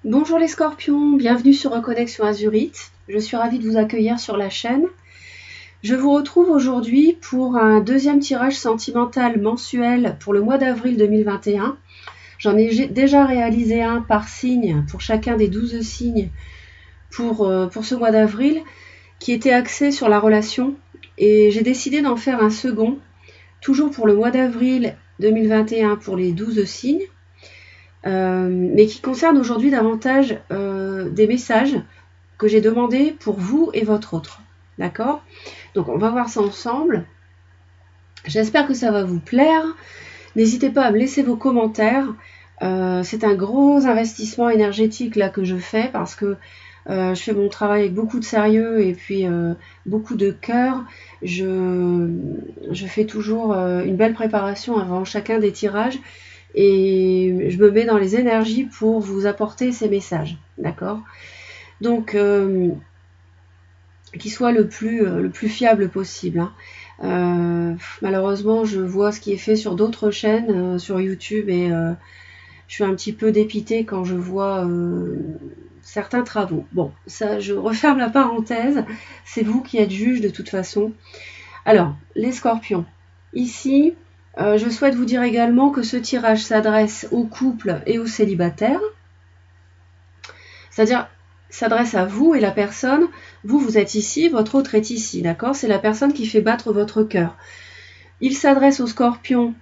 Bonjour les scorpions, bienvenue sur Reconnexion Azurite. Je suis ravie de vous accueillir sur la chaîne. Je vous retrouve aujourd'hui pour un deuxième tirage sentimental mensuel pour le mois d'avril 2021. J'en ai déjà réalisé un par signe pour chacun des 12 signes pour ce mois d'avril qui était axé sur la relation. Et j'ai décidé d'en faire un second, toujours pour le mois d'avril 2021 pour les 12 signes. Mais qui concerne aujourd'hui davantage des messages que j'ai demandés pour vous et votre autre. D'accord? Donc on va voir ça ensemble. J'espère que ça va vous plaire. N'hésitez pas à me laisser vos commentaires. C'est un gros investissement énergétique là que je fais parce que je fais mon travail avec beaucoup de sérieux et puis beaucoup de cœur. Je fais toujours une belle préparation avant chacun des tirages. Et je me mets dans les énergies pour vous apporter ces messages, d'accord? Donc, qu'il soit le plus fiable possible. Hein. Malheureusement, je vois ce qui est fait sur d'autres chaînes, sur YouTube, et je suis un petit peu dépitée quand je vois certains travaux. Bon, ça, je referme la parenthèse. C'est vous qui êtes juge de toute façon. Alors, les scorpions. Ici, je souhaite vous dire également que ce tirage s'adresse aux couples et aux célibataires. C'est-à-dire, s'adresse à vous et la personne. Vous êtes ici, votre autre est ici, d'accord? C'est la personne qui fait battre votre cœur. Il s'adresse aux scorpions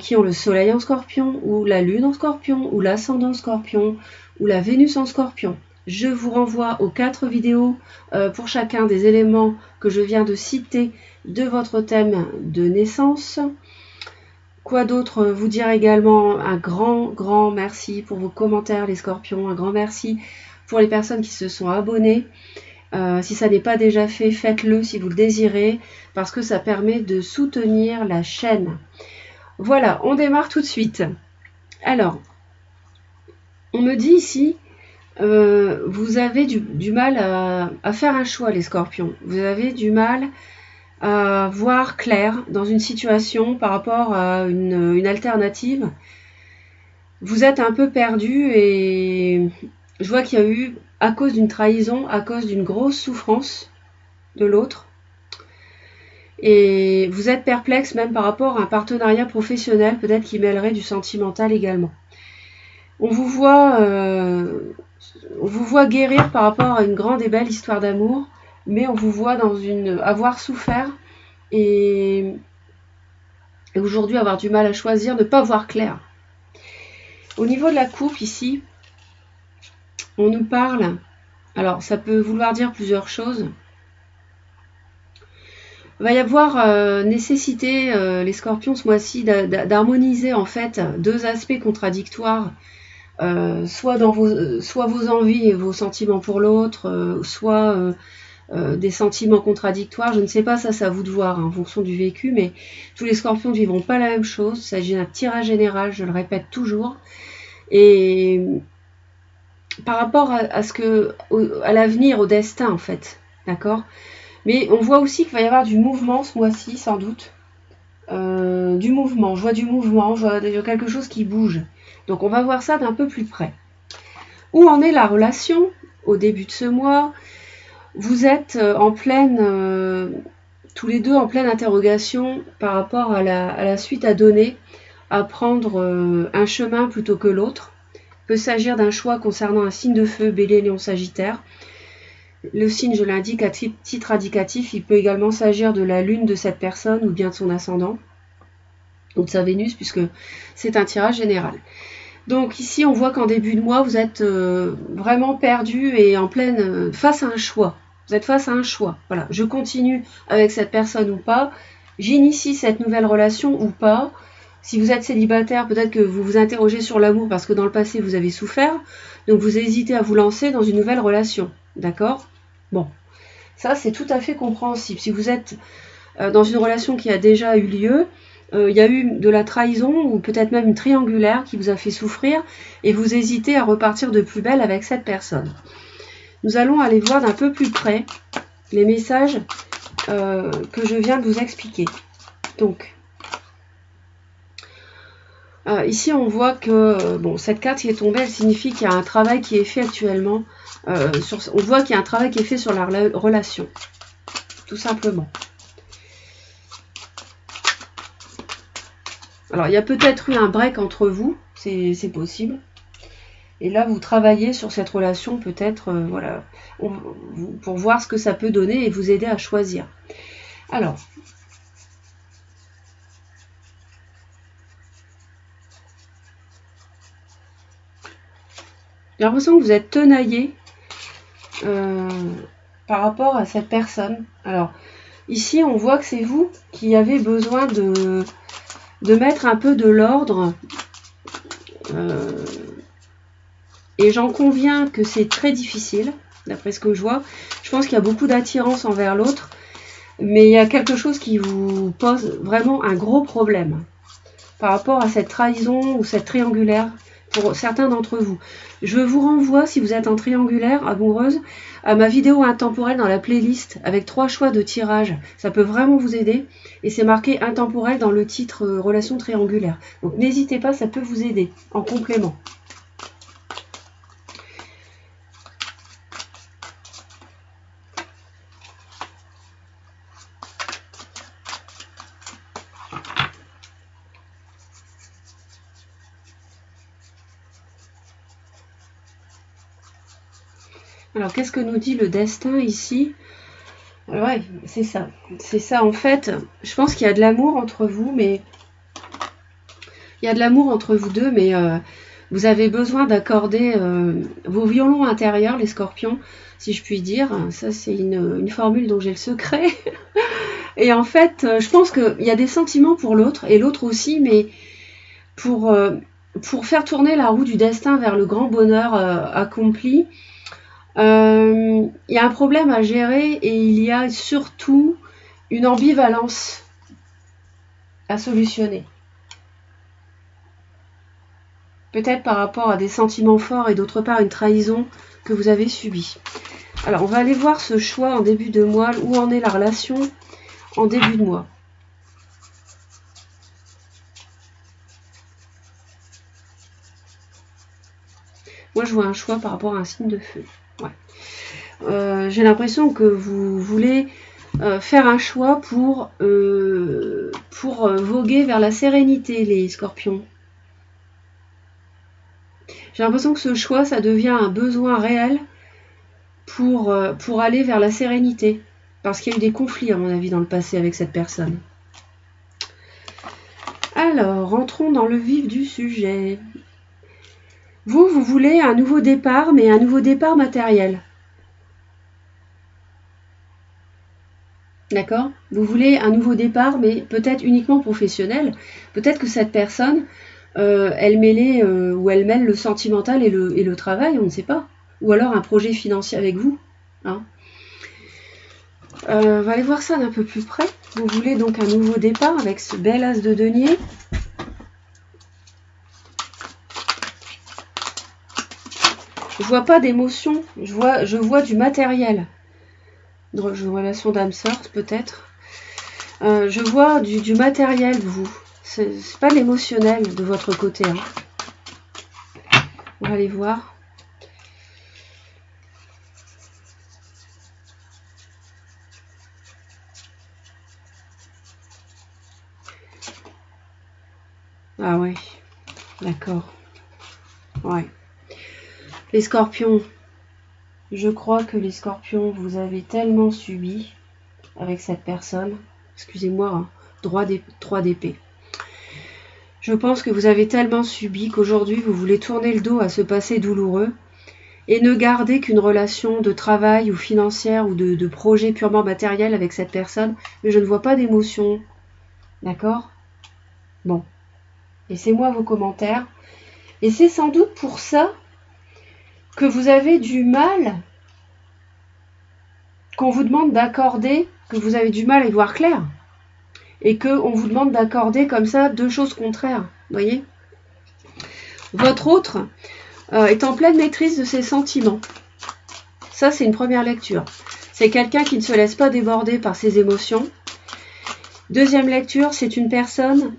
qui ont le soleil en scorpion, ou la lune en scorpion, ou l'ascendant scorpion, ou la Vénus en scorpion. Je vous renvoie aux 4 vidéos pour chacun des éléments que je viens de citer de votre thème de naissance. Quoi d'autre? Vous dire également un grand merci pour vos commentaires les scorpions, un grand merci pour les personnes qui se sont abonnées. Si ça n'est pas déjà fait, faites-le si vous le désirez, parce que ça permet de soutenir la chaîne. Voilà, on démarre tout de suite. Alors, on me dit ici, vous avez du mal à faire un choix les scorpions. Vous avez du mal à voir clair dans une situation par rapport à une alternative. Vous êtes un peu perdu et je vois qu'il y a eu, à cause d'une trahison, à cause d'une grosse souffrance de l'autre, et vous êtes perplexe même par rapport à un partenariat professionnel, peut-être qui mêlerait du sentimental également. On vous voit guérir par rapport à une grande et belle histoire d'amour, mais on vous voit avoir souffert et aujourd'hui avoir du mal à choisir, ne pas voir clair. Au niveau de la coupe ici, on nous parle, alors ça peut vouloir dire plusieurs choses. Il va y avoir nécessité, les scorpions ce mois-ci, d'harmoniser en fait 2 aspects contradictoires, soit vos envies et vos sentiments pour l'autre, soit des sentiments contradictoires. Je ne sais pas, ça c'est à vous de voir hein, en fonction du vécu, mais tous les scorpions ne vivront pas la même chose. Il s'agit d'un tirage général, je le répète toujours. Et par rapport à l'avenir, au destin en fait, d'accord? Mais on voit aussi qu'il va y avoir du mouvement ce mois-ci, sans doute. Du mouvement, je vois du mouvement, je vois quelque chose qui bouge. Donc on va voir ça d'un peu plus près. Où en est la relation au début de ce mois? Vous êtes en pleine, tous les deux en pleine interrogation par rapport à la suite à donner, à prendre un chemin plutôt que l'autre. Il peut s'agir d'un choix concernant un signe de feu, Bélier, Lion, Sagittaire. Le signe, je l'indique à titre indicatif, il peut également s'agir de la lune de cette personne ou bien de son ascendant, ou de sa Vénus, puisque c'est un tirage général. Donc ici, on voit qu'en début de mois, vous êtes vraiment perdu et en pleine face à un choix. Vous êtes face à un choix. Voilà, je continue avec cette personne ou pas, j'initie cette nouvelle relation ou pas. Si vous êtes célibataire, peut-être que vous vous interrogez sur l'amour parce que dans le passé, vous avez souffert, donc vous hésitez à vous lancer dans une nouvelle relation. D'accord? Bon, ça c'est tout à fait compréhensible. Si vous êtes dans une relation qui a déjà eu lieu, il y a eu de la trahison ou peut-être même une triangulaire qui vous a fait souffrir et vous hésitez à repartir de plus belle avec cette personne. Nous allons aller voir d'un peu plus près les messages que je viens de vous expliquer. Donc, Ici, on voit que bon, cette carte qui est tombée, elle signifie qu'il y a un travail qui est fait actuellement. On voit qu'il y a un travail qui est fait sur la relation, tout simplement. Alors, il y a peut-être eu un break entre vous, c'est possible. Et là, vous travaillez sur cette relation, peut-être, voilà, pour voir ce que ça peut donner et vous aider à choisir. Alors, j'ai l'impression que vous êtes tenaillé par rapport à cette personne. Alors, ici, on voit que c'est vous qui avez besoin de mettre un peu de l'ordre. Et j'en conviens que c'est très difficile, d'après ce que je vois. Je pense qu'il y a beaucoup d'attirance envers l'autre, mais il y a quelque chose qui vous pose vraiment un gros problème par rapport à cette trahison ou cette triangulaire pour certains d'entre vous. Je vous renvoie, si vous êtes en triangulaire amoureuse, à ma vidéo intemporelle dans la playlist avec 3 choix de tirage. Ça peut vraiment vous aider. Et c'est marqué intemporel dans le titre relation triangulaire. Donc n'hésitez pas, ça peut vous aider en complément. Alors, qu'est-ce que nous dit le destin ici? Ouais, c'est ça. C'est ça, en fait. Je pense qu'il y a de l'amour entre vous, mais... Il y a de l'amour entre vous deux, mais vous avez besoin d'accorder vos violons intérieurs, les scorpions, si je puis dire. Ça, c'est une formule dont j'ai le secret. Et en fait, je pense qu'il y a des sentiments pour l'autre, et l'autre aussi, mais pour faire tourner la roue du destin vers le grand bonheur accompli, il y a un problème à gérer et il y a surtout une ambivalence à solutionner. Peut-être par rapport à des sentiments forts et d'autre part une trahison que vous avez subie. Alors on va aller voir ce choix en début de mois, où en est la relation en début de mois. Moi je vois un choix par rapport à un signe de feu. Ouais. J'ai l'impression que vous voulez faire un choix pour voguer vers la sérénité, les scorpions. J'ai l'impression que ce choix, ça devient un besoin réel pour aller vers la sérénité. Parce qu'il y a eu des conflits, à mon avis, dans le passé avec cette personne. Alors, rentrons dans le vif du sujet. Vous voulez un nouveau départ, mais un nouveau départ matériel. D'accord? Vous voulez un nouveau départ, mais peut-être uniquement professionnel. Peut-être que cette personne, elle mêle le sentimental et le travail, on ne sait pas. Ou alors un projet financier avec vous. Hein? On va aller voir ça d'un peu plus près. Vous voulez donc un nouveau départ avec ce bel as de denier. Je vois pas d'émotion, je vois du matériel. Relation d'âme sœur, peut-être. Je vois du matériel, vous. C'est pas l'émotionnel de votre côté. Hein. On va aller voir. Ah ouais, d'accord. Ouais. Les scorpions, je crois que les scorpions, vous avez tellement subi avec cette personne. Excusez-moi, hein, 3 d'épée. Je pense que vous avez tellement subi qu'aujourd'hui, vous voulez tourner le dos à ce passé douloureux et ne garder qu'une relation de travail ou financière ou de projet purement matériel avec cette personne. Mais je ne vois pas d'émotion. D'accord? Bon. Laissez-moi vos commentaires. Et c'est sans doute pour ça que vous avez du mal, qu'on vous demande d'accorder, que vous avez du mal à y voir clair, et qu'on vous demande d'accorder comme ça 2 choses contraires, voyez. Votre autre est en pleine maîtrise de ses sentiments. Ça, c'est une première lecture. C'est quelqu'un qui ne se laisse pas déborder par ses émotions. Deuxième lecture, c'est une personne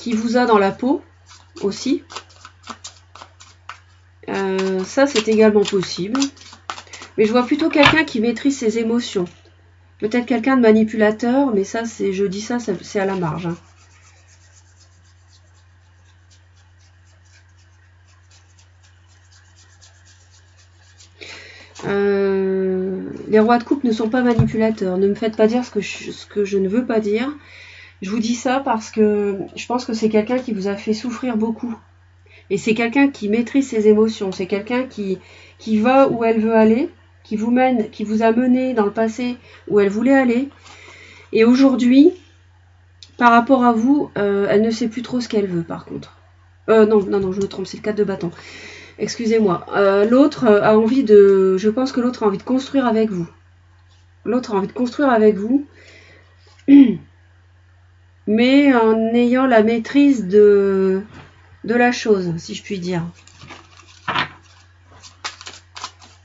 qui vous a dans la peau aussi. Ça, c'est également possible. Mais je vois plutôt quelqu'un qui maîtrise ses émotions. Peut-être quelqu'un de manipulateur, mais ça, je dis ça, c'est à la marge. Hein. Les rois de coupe ne sont pas manipulateurs. Ne me faites pas dire ce que je ne veux pas dire. Je vous dis ça parce que je pense que c'est quelqu'un qui vous a fait souffrir beaucoup. Et c'est quelqu'un qui maîtrise ses émotions. C'est quelqu'un qui va où elle veut aller, qui vous mène, qui vous a mené dans le passé où elle voulait aller. Et aujourd'hui, par rapport à vous, elle ne sait plus trop ce qu'elle veut par contre. Non, je me trompe, c'est le 4 de bâton. Excusez-moi. L'autre a envie de... Je pense que l'autre a envie de construire avec vous. L'autre a envie de construire avec vous. Mais en ayant la maîtrise de la chose, si je puis dire.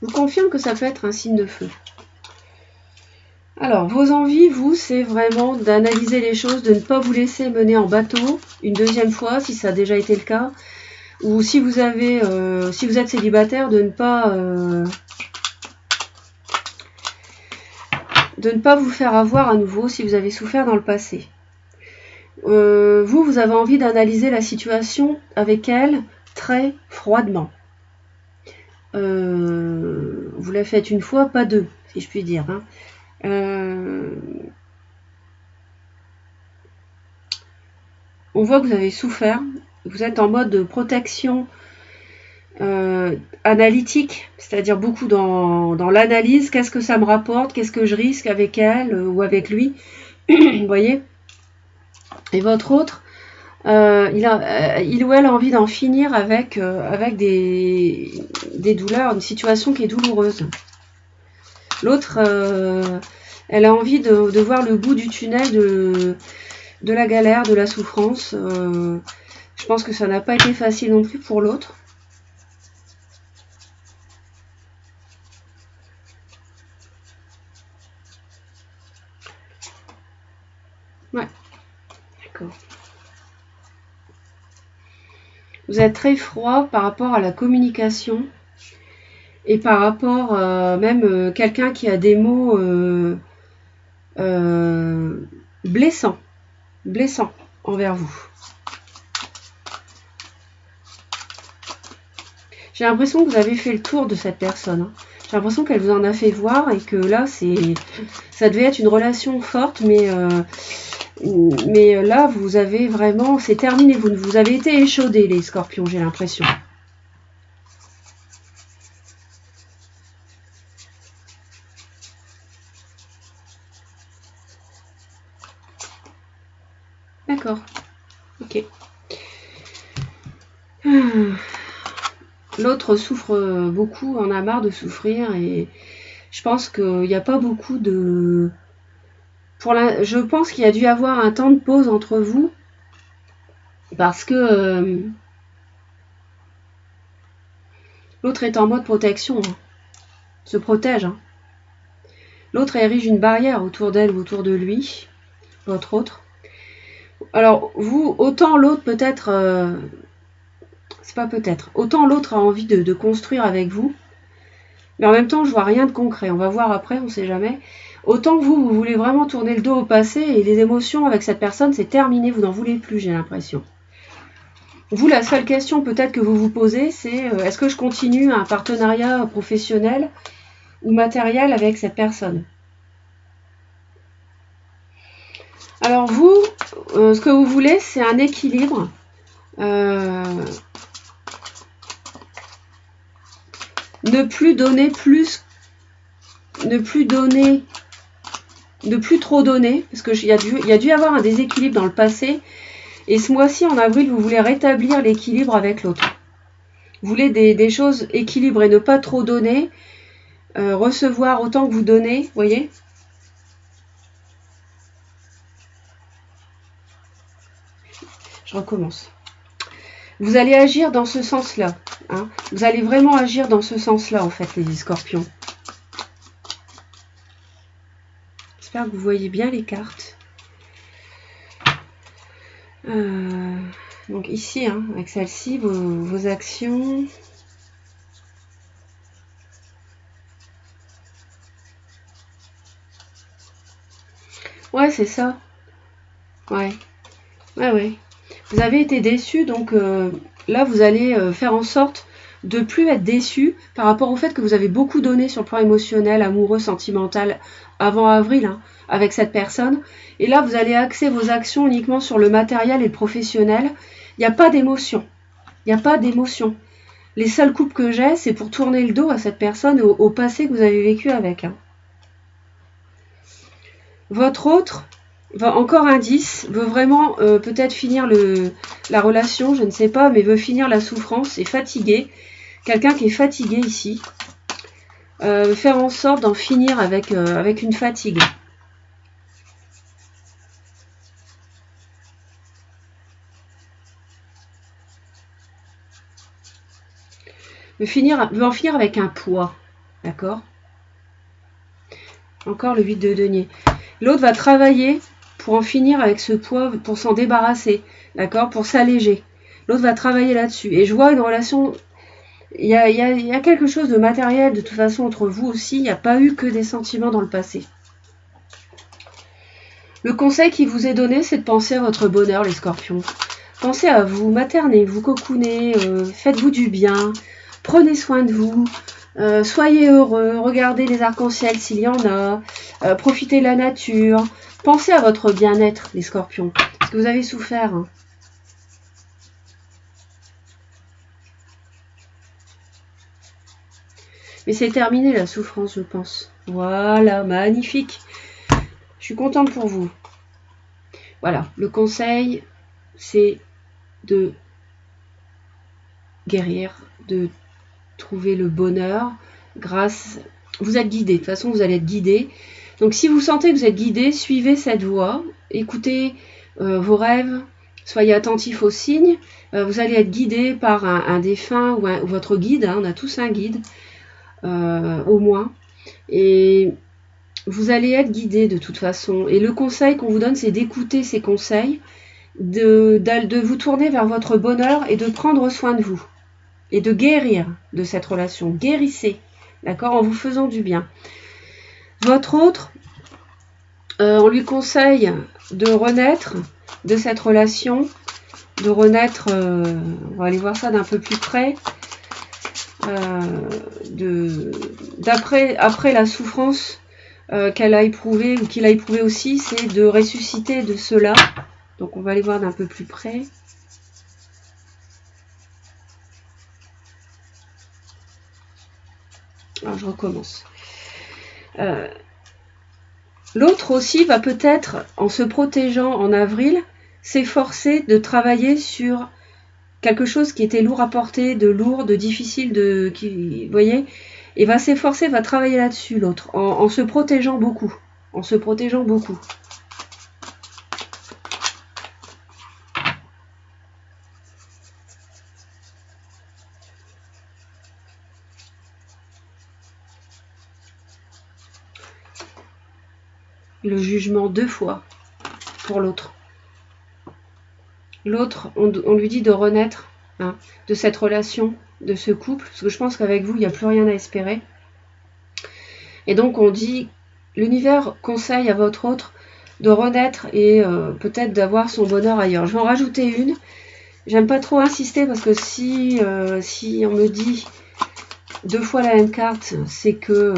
Je vous confirme que ça peut être un signe de feu. Alors, vos envies, vous, c'est vraiment d'analyser les choses, de ne pas vous laisser mener en bateau une deuxième fois, si ça a déjà été le cas. Ou si vous avez, si vous êtes célibataire, de ne pas vous faire avoir à nouveau si vous avez souffert dans le passé. Vous avez envie d'analyser la situation avec elle très froidement. Vous la faites une fois, pas deux, si je puis dire. Hein. On voit que vous avez souffert. Vous êtes en mode de protection analytique, c'est-à-dire beaucoup dans l'analyse. Qu'est-ce que ça me rapporte? Qu'est-ce que je risque avec elle ou avec lui? Vous voyez? Et votre autre, il ou elle a envie d'en finir avec des douleurs, une situation qui est douloureuse. L'autre, elle a envie de voir le bout du tunnel de la galère, de la souffrance. Je pense que ça n'a pas été facile non plus pour l'autre. Ouais, d'accord. Vous êtes très froid par rapport à la communication et par rapport même quelqu'un qui a des mots blessants envers vous. J'ai l'impression que vous avez fait le tour de cette personne. Hein. J'ai l'impression qu'elle vous en a fait voir et que là, ça devait être une relation forte, mais là, vous avez vraiment... C'est terminé, vous avez été échaudés, les scorpions, j'ai l'impression. D'accord. Ok. L'autre souffre beaucoup, en a marre de souffrir et je pense qu'il n'y a pas beaucoup de... Je pense qu'il y a dû y avoir un temps de pause entre vous parce que l'autre est en mode protection, hein. Se protège. Hein. L'autre érige une barrière autour d'elle ou autour de lui, votre autre. Alors vous, autant l'autre peut-être... c'est pas peut-être. Autant l'autre a envie de construire avec vous, mais en même temps, je vois rien de concret. On va voir après, on sait jamais. Autant vous voulez vraiment tourner le dos au passé et les émotions avec cette personne, c'est terminé, vous n'en voulez plus, j'ai l'impression. Vous, la seule question peut-être que vous vous posez, c'est est-ce que je continue un partenariat professionnel ou matériel avec cette personne? Alors vous, ce que vous voulez, c'est un équilibre. Ne plus donner plus, ne plus trop donner, parce qu'il y a dû y avoir un déséquilibre dans le passé, et ce mois-ci, en avril, vous voulez rétablir l'équilibre avec l'autre. Vous voulez des choses équilibrées, ne pas trop donner, recevoir autant que vous donnez, vous voyez? Je recommence. Vous allez agir dans ce sens-là. Hein. Vous allez vraiment agir dans ce sens-là, en fait, les scorpions. J'espère que vous voyez bien les cartes. Donc ici, hein, avec celle-ci, vos actions. Ouais, c'est ça. Ouais. Ouais. Vous avez été déçu, donc là, vous allez faire en sorte de plus être déçu par rapport au fait que vous avez beaucoup donné sur le plan émotionnel, amoureux, sentimental avant avril, hein, avec cette personne. Et là, vous allez axer vos actions uniquement sur le matériel et le professionnel. Il n'y a pas d'émotion. Il n'y a pas d'émotion. Les seules coupes que j'ai, c'est pour tourner le dos à cette personne et au passé que vous avez vécu avec. Hein. Votre autre, encore un 10, veut vraiment peut-être finir la relation, je ne sais pas, mais veut finir la souffrance, est fatigué. Quelqu'un qui est fatigué ici. Faire en sorte d'en finir avec une fatigue. Veut en finir avec un poids. D'accord? Encore le 8 de denier. L'autre va travailler pour en finir avec ce poids, pour s'en débarrasser. D'accord? Pour s'alléger. L'autre va travailler là-dessus. Et je vois une relation... Il y a quelque chose de matériel, de toute façon, entre vous aussi. Il n'y a pas eu que des sentiments dans le passé. Le conseil qui vous est donné, c'est de penser à votre bonheur, les scorpions. Pensez à vous, maternez, vous cocoonez, faites-vous du bien, prenez soin de vous, soyez heureux, regardez les arcs-en-ciel s'il y en a, profitez de la nature. Pensez à votre bien-être, les scorpions, parce que vous avez souffert. Hein. Mais c'est terminé la souffrance, je pense. Voilà, magnifique. Je suis contente pour vous. Voilà, le conseil, c'est de guérir, de trouver le bonheur grâce... Vous êtes guidé, de toute façon vous allez être guidé. Donc si vous sentez que vous êtes guidé, suivez cette voie, écoutez vos rêves, soyez attentifs aux signes. Vous allez être guidé par un défunt ou votre guide, hein, on a tous un guide, au moins. Et vous allez être guidé de toute façon. Et le conseil qu'on vous donne, c'est d'écouter ces conseils, de vous tourner vers votre bonheur et de prendre soin de vous. Et de guérir de cette relation. Guérissez, d'accord, en vous faisant du bien. Votre autre, on lui conseille de renaître de cette relation, de renaître, on va aller voir ça d'un peu plus près, après la souffrance qu'elle a éprouvée, ou qu'il a éprouvé aussi, c'est de ressusciter de cela. Donc on va aller voir d'un peu plus près. Alors je recommence. L'autre aussi va peut-être, en se protégeant en avril, s'efforcer de travailler sur quelque chose qui était lourd à porter, de lourd, de difficile, vous voyez, et va s'efforcer, va travailler là-dessus l'autre, en se protégeant beaucoup, en se protégeant beaucoup. Le jugement 2 fois pour l'autre. L'autre, on lui dit de renaître hein, de cette relation, de ce couple, parce que je pense qu'avec vous, il n'y a plus rien à espérer. Et donc on dit, l'univers conseille à votre autre de renaître et peut-être d'avoir son bonheur ailleurs. Je vais en rajouter une. J'aime pas trop insister parce que si on me dit 2 fois la même carte, c'est que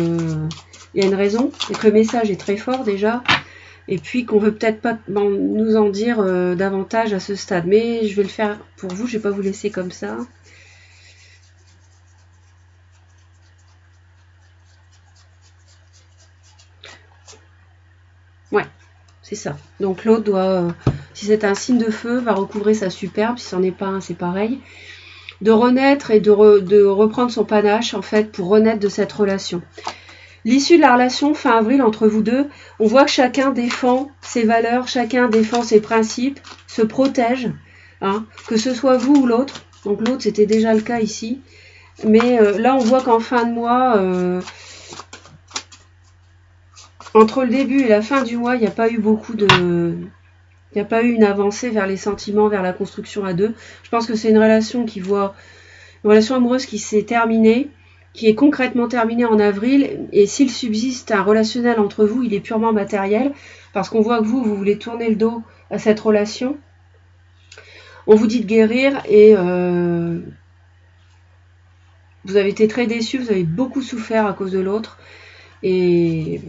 y a une raison, c'est que le message est très fort déjà. Et puis qu'on veut peut-être pas nous en dire davantage à ce stade. Mais je vais le faire pour vous, je vais pas vous laisser comme ça. Ouais, c'est ça. Donc l'autre doit, si c'est un signe de feu, va recouvrer sa superbe. Si c'en est pas un, c'est pareil. De renaître et de reprendre son panache, en fait, pour renaître de cette relation. L'issue de la relation fin avril entre vous deux, on voit que chacun défend ses valeurs, chacun défend ses principes, se protège, hein, que ce soit vous ou l'autre. Donc l'autre, c'était déjà le cas ici. Mais là, on voit qu'en fin de mois, entre le début et la fin du mois, il n'y a pas eu beaucoup de Il n'y a pas eu une avancée vers les sentiments, vers la construction à deux. Je pense que c'est une relation une relation amoureuse qui s'est terminée, qui est concrètement terminée en avril. Et s'il subsiste un relationnel entre vous, il est purement matériel, parce qu'on voit que vous voulez tourner le dos à cette relation. On vous dit de guérir et vous avez été très déçus, vous avez beaucoup souffert à cause de l'autre. Et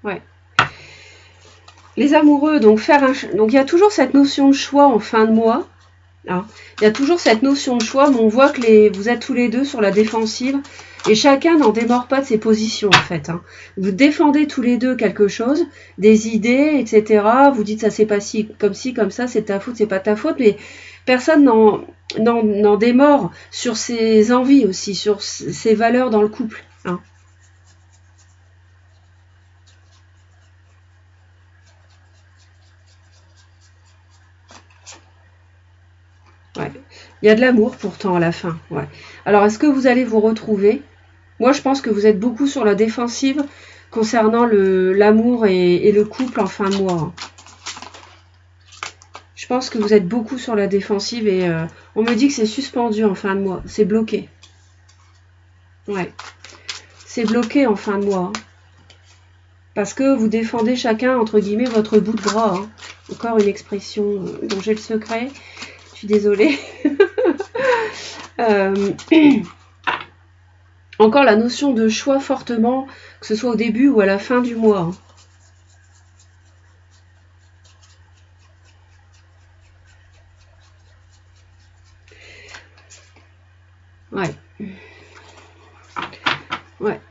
ouais. Les amoureux, donc il y a toujours cette notion de choix en fin de mois. Hein. Il y a toujours cette notion de choix, mais on voit que vous êtes tous les deux sur la défensive et chacun n'en démord pas de ses positions en fait. Hein. Vous défendez tous les deux quelque chose, des idées, etc. Vous dites ça c'est pas si, comme ça, c'est ta faute, c'est pas ta faute, mais personne n'en démord sur ses envies aussi, sur ses valeurs dans le couple. Hein. Ouais. Il y a de l'amour pourtant à la fin. Ouais. Alors, est-ce que vous allez vous retrouver? Moi, je pense que vous êtes beaucoup sur la défensive concernant l'amour et le couple en fin de mois. Je pense que vous êtes beaucoup sur la défensive et on me dit que c'est suspendu en fin de mois. C'est bloqué. Ouais. C'est bloqué en fin de mois. Parce que vous défendez chacun, entre guillemets, votre bout de gras. Hein. Encore une expression dont j'ai le secret. Je suis désolée. Encore la notion de choix fortement, que ce soit au début ou à la fin du mois. Ouais. Ouais.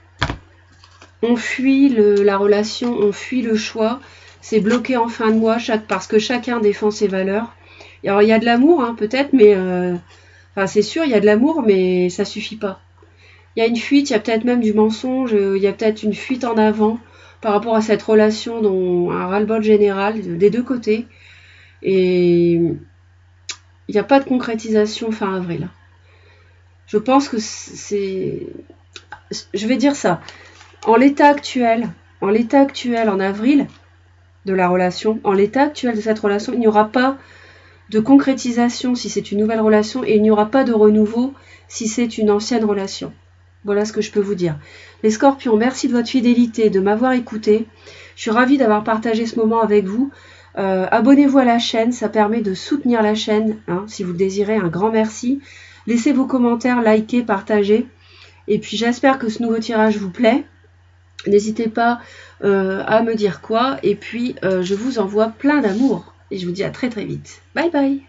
On fuit la relation, on fuit le choix. C'est bloqué en fin de mois parce que chacun défend ses valeurs. Alors il y a de l'amour, hein, peut-être, mais enfin, c'est sûr, il y a de l'amour, mais ça suffit pas. Il y a une fuite, il y a peut-être même du mensonge, il y a peut-être une fuite en avant par rapport à cette relation, dont un ras-le-bol général des deux côtés. Et il n'y a pas de concrétisation fin avril. Je pense que c'est... Je vais dire ça. En l'état actuel, en avril de la relation, en l'état actuel de cette relation, il n'y aura pas de concrétisation si c'est une nouvelle relation et il n'y aura pas de renouveau si c'est une ancienne relation. Voilà ce que je peux vous dire. Les scorpions, merci de votre fidélité, de m'avoir écouté. Je suis ravie d'avoir partagé ce moment avec vous. Abonnez-vous à la chaîne, ça permet de soutenir la chaîne, hein, si vous le désirez, un grand merci. Laissez vos commentaires, likez, partagez. Et puis j'espère que ce nouveau tirage vous plaît. N'hésitez pas à me dire quoi. Et puis je vous envoie plein d'amour. Et je vous dis à très très vite. Bye bye.